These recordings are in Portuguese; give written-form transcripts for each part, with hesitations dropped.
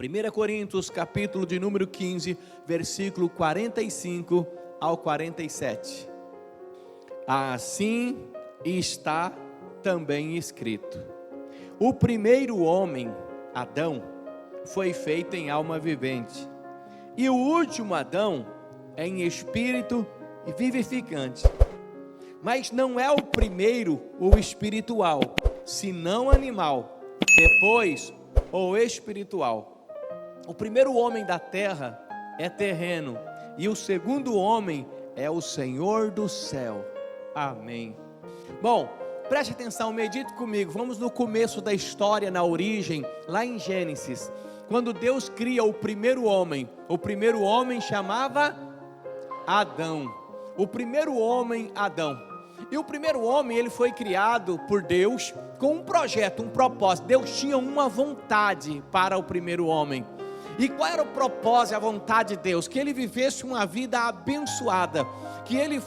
1 Coríntios, capítulo de número 15, versículo 45 ao 47. Assim está também escrito: o primeiro homem, Adão, foi feito em alma vivente, e o último Adão em espírito vivificante. Mas não é o primeiro o espiritual, senão animal, depois o espiritual. O primeiro homem da terra é terreno, e o segundo homem é o Senhor do céu. Amém. Bom, preste atenção, medite comigo. Vamos no começo da história, na origem, lá em Gênesis, quando Deus cria o primeiro homem. O primeiro homem chamava Adão. O primeiro homem, Adão. E o primeiro homem, ele foi criado por Deus com um projeto, um propósito. Deus tinha uma vontade para o primeiro homem. E qual era o propósito, a vontade de Deus? Que ele vivesse uma vida abençoada, que ele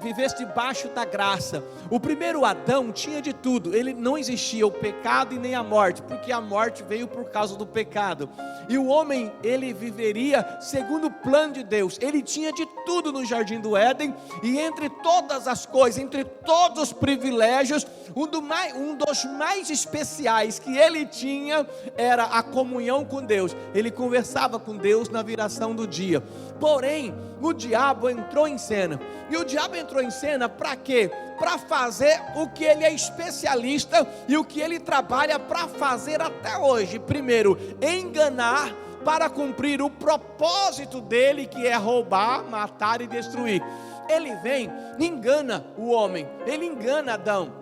vivesse debaixo da graça. O primeiro Adão tinha de tudo. Ele não existia o pecado e nem a morte, porque a morte veio por causa do pecado. E o homem, ele viveria segundo o plano de Deus. Ele tinha de tudo no jardim do Éden, e entre todas as coisas, entre todos os privilégios, um dos mais especiais que ele tinha era a comunhão com Deus. Ele conversava com Deus na viração do dia. Porém, o diabo entrou em cena. E o diabo entrou em cena para quê? Para fazer o que ele é especialista e o que ele trabalha para fazer até hoje. Primeiro, enganar para cumprir o propósito dele, que é roubar, matar e destruir. Ele vem, engana o homem, ele engana Adão,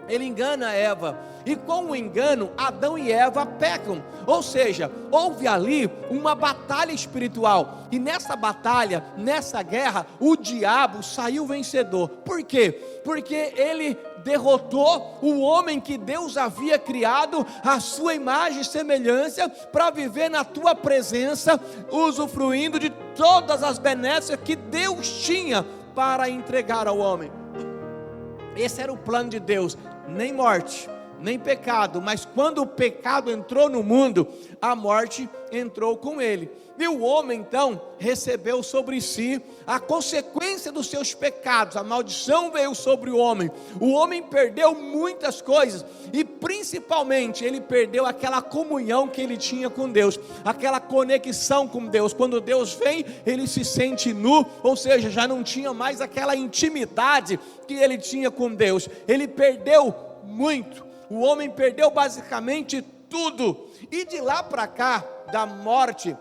ele engana Eva, e com o engano, Adão e Eva pecam. Ou seja, houve ali uma batalha espiritual, e nessa batalha, nessa guerra, o diabo saiu vencedor. Por quê? Porque ele derrotou o homem que Deus havia criado à sua imagem e semelhança, para viver na tua presença, usufruindo de todas as benesses que Deus tinha para entregar ao homem. Esse era o plano de Deus. Nem morte, nem pecado, mas quando o pecado entrou no mundo, a morte entrou com ele. E o homem então recebeu sobre si a consequência dos seus pecados. A maldição veio sobre o homem perdeu muitas coisas, e principalmente ele perdeu aquela comunhão que ele tinha com Deus, aquela conexão com Deus. Quando Deus vem, ele se sente nu, ou seja, já não tinha mais aquela intimidade que ele tinha com Deus. Ele perdeu muito, o homem perdeu basicamente tudo. E de lá para cá, da morte,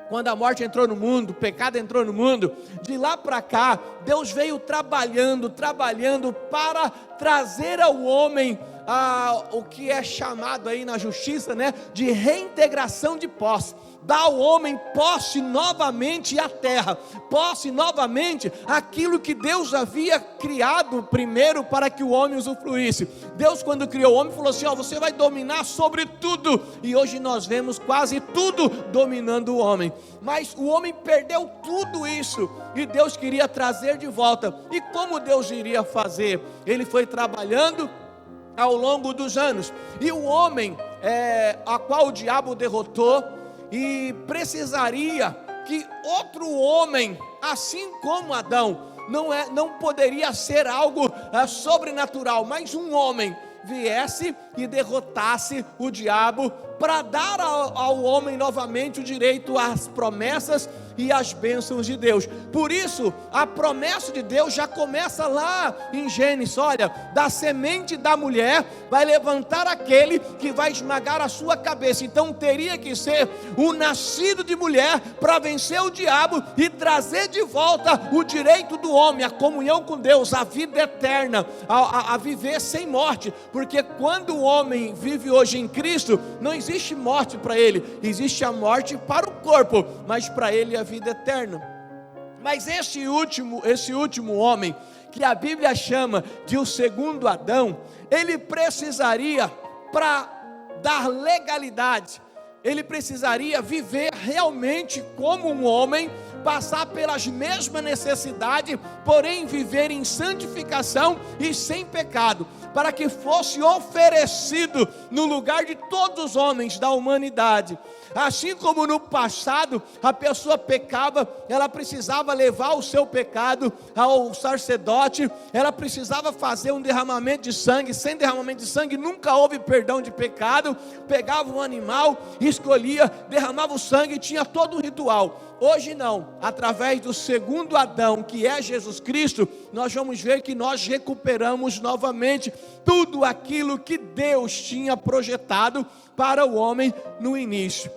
quando a morte entrou no mundo, o pecado entrou no mundo, de lá para cá, Deus veio trabalhando para trazer ao homem o que é chamado aí na justiça, de reintegração de posse. Dá ao homem posse novamente à terra, posse novamente aquilo que Deus havia criado primeiro para que o homem usufruísse. Deus, quando criou o homem, falou assim: você vai dominar sobre tudo. E hoje nós vemos quase tudo dominando o homem. Mas o homem perdeu tudo isso, e Deus queria trazer de volta. E como Deus iria fazer? Ele foi trabalhando ao longo dos anos, e o homem, a qual o diabo derrotou, e precisaria que outro homem, assim como Adão, não poderia ser algo sobrenatural, mas um homem viesse e derrotasse o diabo, para dar ao homem novamente o direito às promessas e às bênçãos de Deus. Por isso, a promessa de Deus já começa lá em Gênesis: olha, da semente da mulher vai levantar aquele que vai esmagar a sua cabeça. Então teria que ser um nascido de mulher para vencer o diabo e trazer de volta o direito do homem, a comunhão com Deus, a vida eterna, a viver sem morte. Porque quando o homem vive hoje em Cristo, não existe morte para ele, existe a morte para o corpo, mas para ele a vida eterna. Mas esse último homem, que a Bíblia chama de o segundo Adão, ele precisaria, para dar legalidade, ele precisaria viver realmente como um homem, passar pelas mesmas necessidades, porém viver em santificação e sem pecado, para que fosse oferecido no lugar de todos os homens da humanidade. Assim como no passado a pessoa pecava, ela precisava levar o seu pecado ao sacerdote, ela precisava fazer um derramamento de sangue. Sem derramamento de sangue nunca houve perdão de pecado. Pegava um animal, escolhia, derramava o sangue e tinha todo um ritual. Hoje não, através do segundo Adão, que é Jesus Cristo, nós vamos ver que nós recuperamos novamente tudo aquilo que Deus tinha projetado para o homem no início.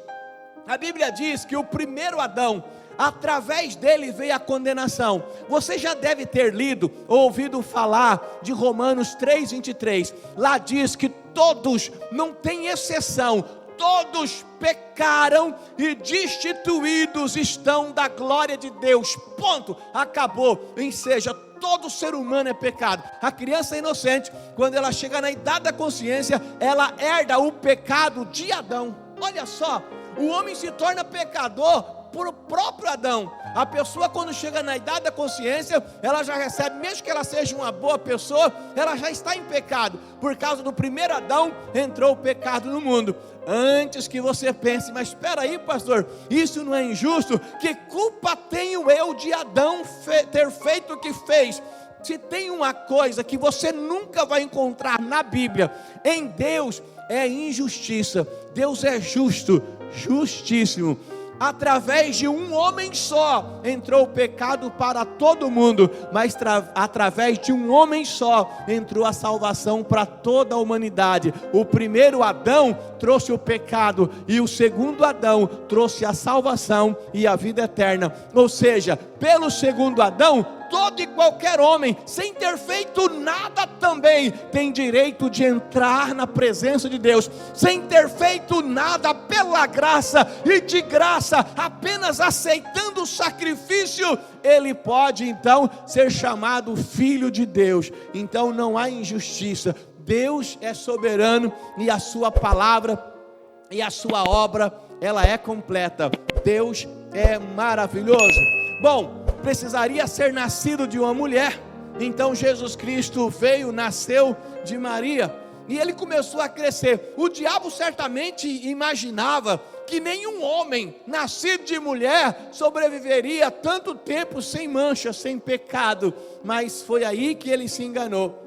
A Bíblia diz que o primeiro Adão, através dele veio a condenação. Você já deve ter lido ou ouvido falar de Romanos 3:23. Lá diz que todos, não tem exceção, todos pecaram e destituídos estão da glória de Deus. Ponto, acabou. Ou seja, todo ser humano é pecado. A criança inocente, quando ela chega na idade da consciência, ela herda o pecado de Adão. Olha só, o homem se torna pecador por o próprio Adão. A pessoa, quando chega na idade da consciência, ela já recebe, mesmo que ela seja uma boa pessoa, ela já está em pecado. Por causa do primeiro Adão, entrou o pecado no mundo. Antes que você pense, mas espera aí, pastor, isso não é injusto? Que culpa tenho eu de Adão ter feito o que fez? Se tem uma coisa que você nunca vai encontrar na Bíblia, em Deus, é injustiça. Deus é justo, justíssimo. Através de um homem só entrou o pecado para todo mundo, mas através de um homem só entrou a salvação para toda a humanidade. O primeiro Adão trouxe o pecado e o segundo Adão trouxe a salvação e a vida eterna. Ou seja, pelo segundo Adão, todo e qualquer homem, sem ter feito nada também, tem direito de entrar na presença de Deus, sem ter feito nada, pela graça e de graça, apenas aceitando o sacrifício, ele pode então ser chamado filho de Deus. Então não há injustiça. Deus é soberano e a sua palavra e a sua obra, ela é completa. Deus é maravilhoso. Bom, precisaria ser nascido de uma mulher. Então Jesus Cristo veio, nasceu de Maria, e ele começou a crescer. O diabo certamente imaginava que nenhum homem nascido de mulher sobreviveria tanto tempo sem mancha, sem pecado, mas foi aí que ele se enganou.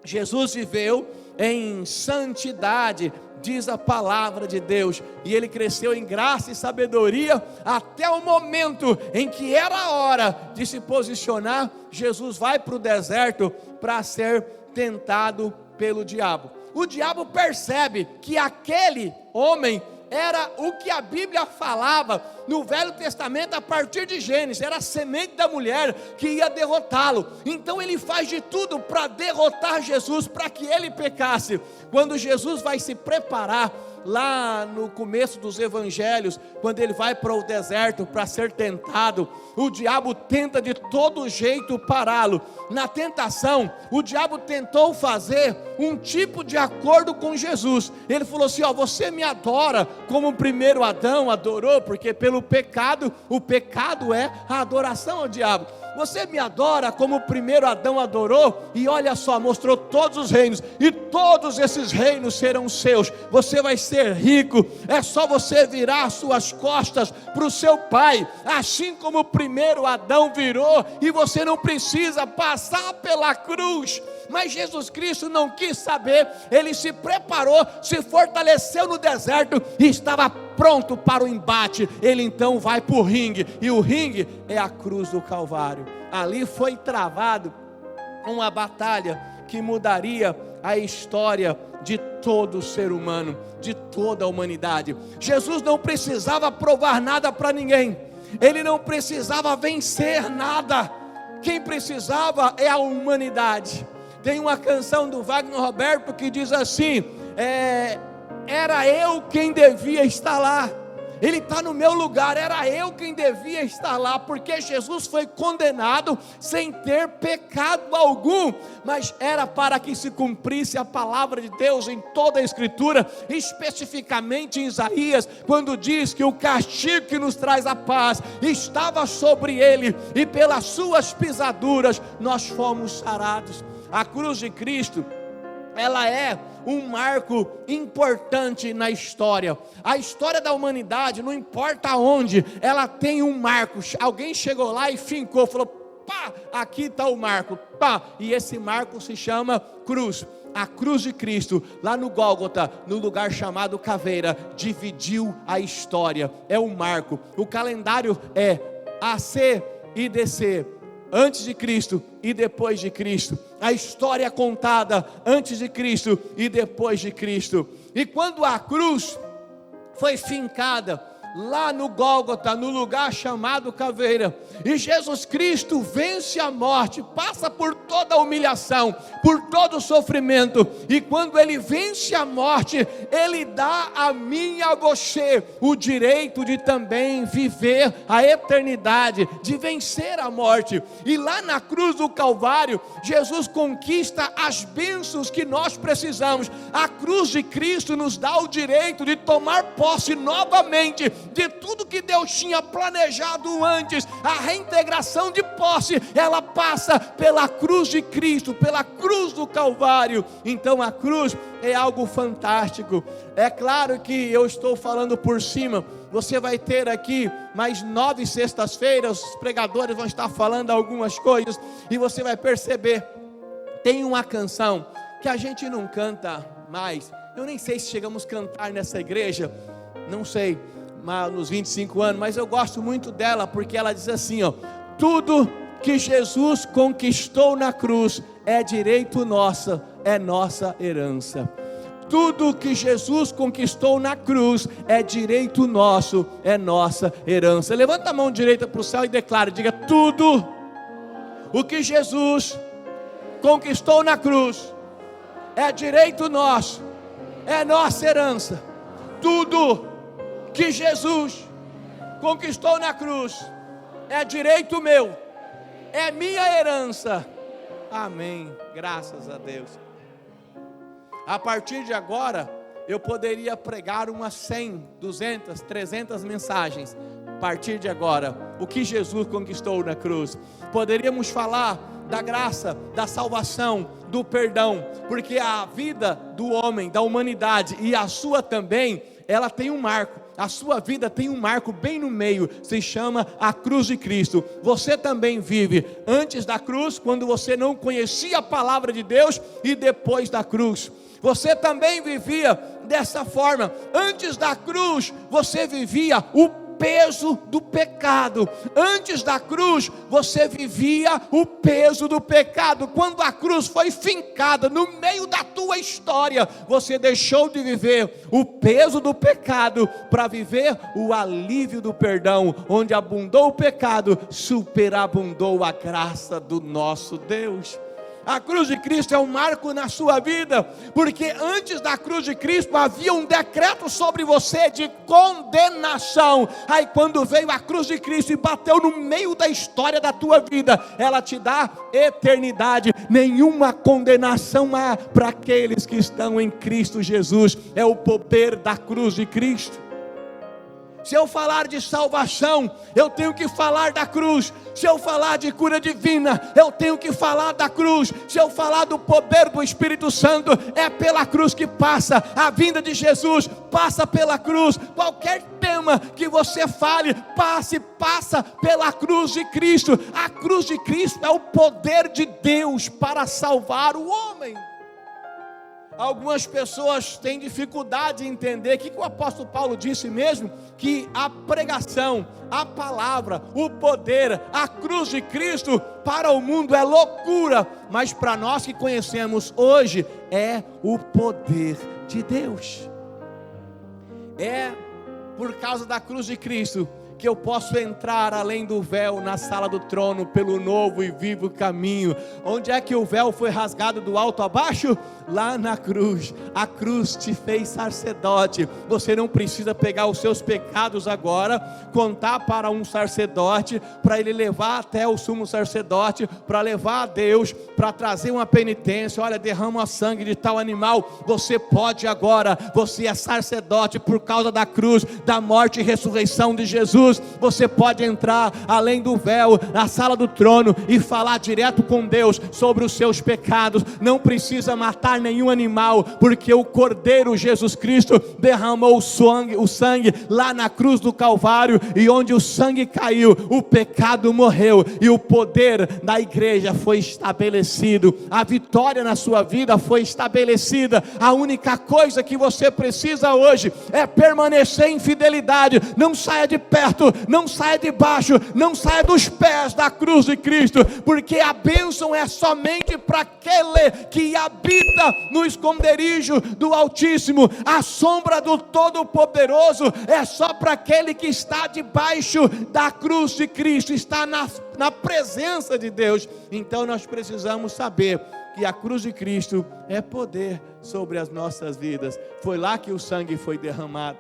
Jesus viveu em santidade, diz a palavra de Deus, e ele cresceu em graça e sabedoria até o momento em que era a hora de se posicionar. Jesus vai para o deserto para ser tentado pelo diabo. O diabo percebe que aquele homem era o que a Bíblia falava no Velho Testamento a partir de Gênesis, era a semente da mulher que ia derrotá-lo. Então ele faz de tudo para derrotar Jesus, para que ele pecasse. Quando Jesus vai se preparar, lá no começo dos evangelhos, quando ele vai para o deserto para ser tentado, o diabo tenta de todo jeito pará-lo. Na tentação, o diabo tentou fazer um tipo de acordo com Jesus. Ele falou assim: você me adora como o primeiro Adão adorou, porque pelo pecado, o pecado é a adoração ao diabo. Você me adora como o primeiro Adão adorou, e olha só, mostrou todos os reinos, e todos esses reinos serão seus. Você vai ser rico, é só você virar suas costas para o seu pai, assim como o primeiro Adão virou, e você não precisa passar pela cruz. Mas Jesus Cristo não quis saber, ele se preparou, se fortaleceu no deserto e estava pronto para o embate. Ele então vai para o ringue, e o ringue é a cruz do Calvário. Ali foi travado uma batalha que mudaria a história de todo ser humano, de toda a humanidade. Jesus não precisava provar nada para ninguém, ele não precisava vencer nada. Quem precisava é a humanidade. Tem uma canção do Wagner Roberto que diz assim: era eu quem devia estar lá, Ele está no meu lugar. Era eu quem devia estar lá, porque Jesus foi condenado sem ter pecado algum, mas era para que se cumprisse a palavra de Deus em toda a Escritura, especificamente em Isaías, quando diz que o castigo que nos traz a paz estava sobre ele, e pelas suas pisaduras nós fomos sarados. A cruz de Cristo, ela é um marco importante na história. A história da humanidade, não importa onde, ela tem um marco. Alguém chegou lá e fincou, falou: pá, aqui está o marco, pá, e esse marco se chama cruz. A cruz de Cristo, lá no Gólgota, no lugar chamado Caveira, dividiu a história. É um marco. O calendário é AC e DC, antes de Cristo e depois de Cristo. A história é contada antes de Cristo e depois de Cristo. E quando a cruz foi fincada lá no Gólgota, no lugar chamado Caveira, e Jesus Cristo vence a morte, passa por toda a humilhação, por todo o sofrimento, e quando ele vence a morte, ele dá a mim e a você o direito de também viver a eternidade, de vencer a morte. E lá na cruz do Calvário, Jesus conquista as bênçãos que nós precisamos. A cruz de Cristo nos dá o direito de tomar posse novamente de tudo que Deus tinha planejado antes. A reintegração de posse, ela passa pela cruz de Cristo, pela cruz do Calvário. Então a cruz é algo fantástico. É claro que eu estou falando por cima. Você vai ter aqui mais 9 sextas-feiras, os pregadores vão estar falando algumas coisas, e você vai perceber, tem uma canção que a gente não canta mais. Eu nem sei se chegamos a cantar nessa igreja, não sei, nos 25 anos, mas eu gosto muito dela, porque ela diz assim, ó: tudo que Jesus conquistou na cruz é direito nosso, é nossa herança. Tudo que Jesus conquistou na cruz é direito nosso, é nossa herança. Levanta a mão direita para o céu e declara, diga: tudo o que Jesus conquistou na cruz é direito nosso, é nossa herança. Tudo que Jesus conquistou na cruz é direito meu, é minha herança. Amém, graças a Deus. A partir de agora, eu poderia pregar umas 100, 200, 300 mensagens. A partir de agora, o que Jesus conquistou na cruz. Poderíamos falar da graça, da salvação, do perdão, porque a vida do homem, da humanidade, e a sua também, ela tem um marco. A sua vida tem um marco bem no meio, se chama a cruz de Cristo. Você também vive antes da cruz, quando você não conhecia a palavra de Deus, e depois da cruz. Você também vivia dessa forma. Antes da cruz, você vivia o peso do pecado. Antes da cruz, você vivia o peso do pecado. Quando a cruz foi fincada no meio da tua história, você deixou de viver o peso do pecado para viver o alívio do perdão. Onde abundou o pecado, superabundou a graça do nosso Deus. A cruz de Cristo é um marco na sua vida, porque antes da cruz de Cristo havia um decreto sobre você de condenação. Aí quando veio a cruz de Cristo e bateu no meio da história da tua vida, ela te dá eternidade. Nenhuma condenação há para aqueles que estão em Cristo Jesus. É o poder da cruz de Cristo. Se eu falar de salvação, eu tenho que falar da cruz. Se eu falar de cura divina, eu tenho que falar da cruz. Se eu falar do poder do Espírito Santo, é pela cruz que passa. A vinda de Jesus passa pela cruz. Qualquer tema que você fale, passa pela cruz de Cristo. A cruz de Cristo é o poder de Deus para salvar o homem. Algumas pessoas têm dificuldade em entender o que o apóstolo Paulo disse mesmo, que a pregação, a palavra, o poder, a cruz de Cristo para o mundo é loucura, mas para nós que conhecemos hoje é o poder de Deus. É por causa da cruz de Cristo que porque eu posso entrar além do véu na sala do trono pelo novo e vivo caminho. Onde é que o véu foi rasgado do alto a baixo? Lá na cruz. A cruz te fez sacerdote. Você não precisa pegar os seus pecados agora, contar para um sacerdote, para ele levar até o sumo sacerdote, para levar a Deus, para trazer uma penitência. Olha, derrama sangue de tal animal. Você pode agora, você é sacerdote por causa da cruz, da morte e ressurreição de Jesus. Você pode entrar além do véu, na sala do trono, e falar direto com Deus sobre os seus pecados. Não precisa matar nenhum animal, porque o Cordeiro Jesus Cristo derramou o sangue lá na cruz do Calvário, e onde o sangue caiu, o pecado morreu, e o poder da igreja foi estabelecido. A vitória na sua vida foi estabelecida. A única coisa que você precisa hoje é permanecer em fidelidade. Não saia de perto, não saia de baixo, não saia dos pés da cruz de Cristo, porque a bênção é somente para aquele que habita no esconderijo do Altíssimo. A sombra do Todo-Poderoso é só para aquele que está debaixo da cruz de Cristo, está na presença de Deus. Então nós precisamos saber que a cruz de Cristo é poder sobre as nossas vidas. Foi lá que o sangue foi derramado.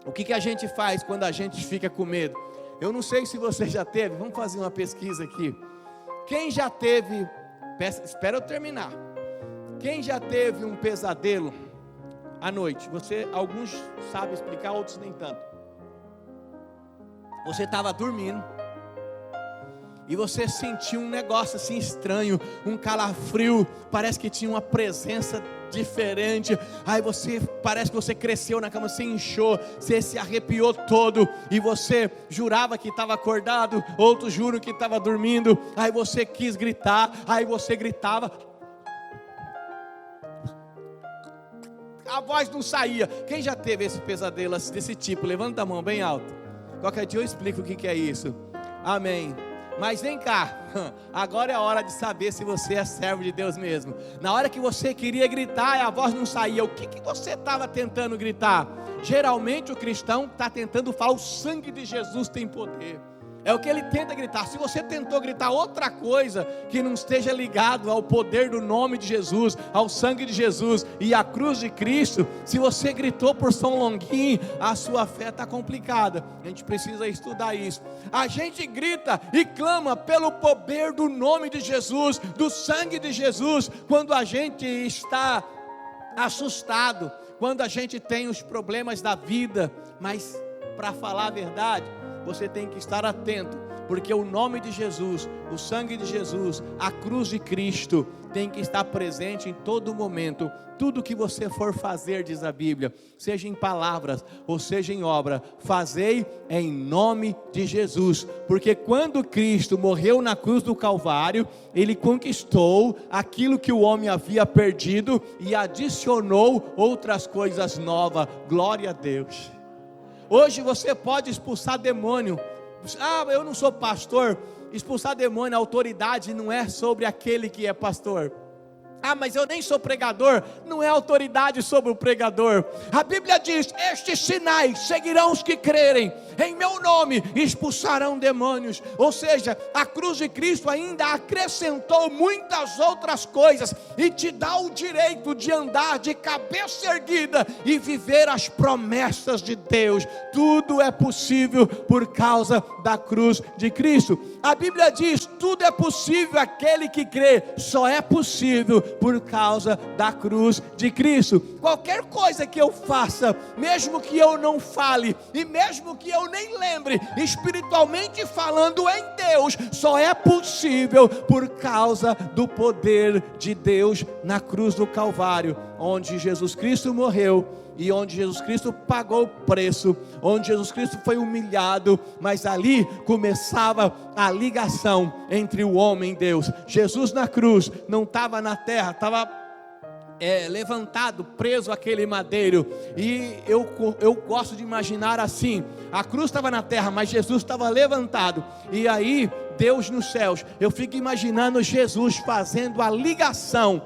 O que a gente faz quando a gente fica com medo? Eu não sei se você já teve, vamos fazer uma pesquisa aqui. Quem já teve, espera eu terminar. Quem já teve um pesadelo à noite? Alguns sabem explicar, outros nem tanto. Você estava dormindo e você sentiu um negócio assim estranho, um calafrio, parece que tinha uma presença diferente. Aí parece que você cresceu na cama, você inchou, você se arrepiou todo, e você jurava que estava acordado, outros juram que estava dormindo. Aí você quis gritar, aí você gritava, a voz não saía. Quem já teve esse pesadelo desse tipo? Levanta a mão bem alto. Qualquer dia eu explico o que é isso. Amém. Mas vem cá, agora é a hora de saber se você é servo de Deus mesmo. Na hora que você queria gritar e a voz não saía, o que você estava tentando gritar? Geralmente o cristão está tentando falar: o sangue de Jesus tem poder. É o que ele tenta gritar. Se você tentou gritar outra coisa que não esteja ligado ao poder do nome de Jesus, ao sangue de Jesus e à cruz de Cristo, se você gritou por São Longuinho, a sua fé está complicada. A gente precisa estudar isso. A gente grita e clama pelo poder do nome de Jesus, do sangue de Jesus, quando a gente está assustado, quando a gente tem os problemas da vida. Mas, para falar a verdade, você tem que estar atento, porque o nome de Jesus, o sangue de Jesus, a cruz de Cristo tem que estar presente em todo momento. Tudo que você for fazer, diz a Bíblia, seja em palavras ou seja em obra, fazei em nome de Jesus, porque quando Cristo morreu na cruz do Calvário, Ele conquistou aquilo que o homem havia perdido e adicionou outras coisas novas. Glória a Deus. Hoje você pode expulsar demônio. Eu não sou pastor. Expulsar demônio, a autoridade não é sobre aquele que é pastor. Mas eu nem sou pregador. Não é autoridade sobre o pregador. A Bíblia diz: estes sinais seguirão os que crerem, em meu nome expulsarão demônios. Ou seja, a cruz de Cristo ainda acrescentou muitas outras coisas, e te dá o direito de andar de cabeça erguida e viver as promessas de Deus. Tudo é possível por causa da cruz de Cristo. A Bíblia diz: tudo é possível aquele que crê. Só é possível por causa da cruz de Cristo. Qualquer coisa que eu faça, mesmo que eu não fale, e mesmo que eu nem lembre, espiritualmente falando em Deus, só é possível por causa do poder de Deus na cruz do Calvário, onde Jesus Cristo morreu, e onde Jesus Cristo pagou o preço, onde Jesus Cristo foi humilhado, mas ali começava a ligação entre o homem e Deus. Jesus na cruz não estava na terra, estava levantado, preso àquele madeiro, e eu gosto de imaginar assim: a cruz estava na terra, mas Jesus estava levantado, e aí Deus nos céus. Eu fico imaginando Jesus fazendo a ligação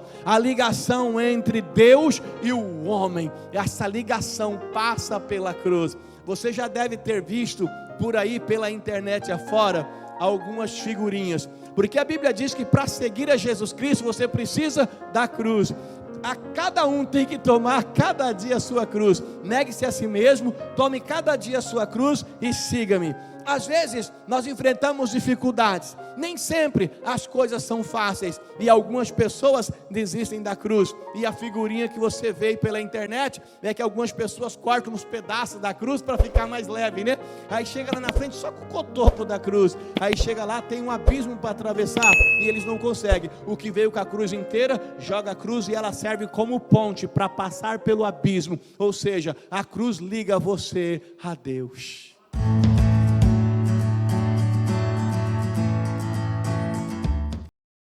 entre Deus e o homem. Essa ligação passa pela cruz. você já deve ter visto por aí pela internet afora algumas figurinhas, porque a Bíblia diz que para seguir a Jesus Cristo você precisa da cruz. A cada um tem que tomar cada dia a sua cruz. Negue-se a si mesmo, tome cada dia a sua cruz e siga-me. Às vezes nós enfrentamos dificuldades, nem sempre as coisas são fáceis, e algumas pessoas desistem da cruz. E a figurinha que você vê pela internet é que algumas pessoas cortam uns pedaços da cruz para ficar mais leve, né? Aí chega lá na frente só com o cotoco da cruz, aí chega lá, tem um abismo para atravessar e eles não conseguem. O que veio com a cruz inteira, joga a cruz e ela serve como ponte para passar pelo abismo. Ou seja, a cruz liga você a Deus.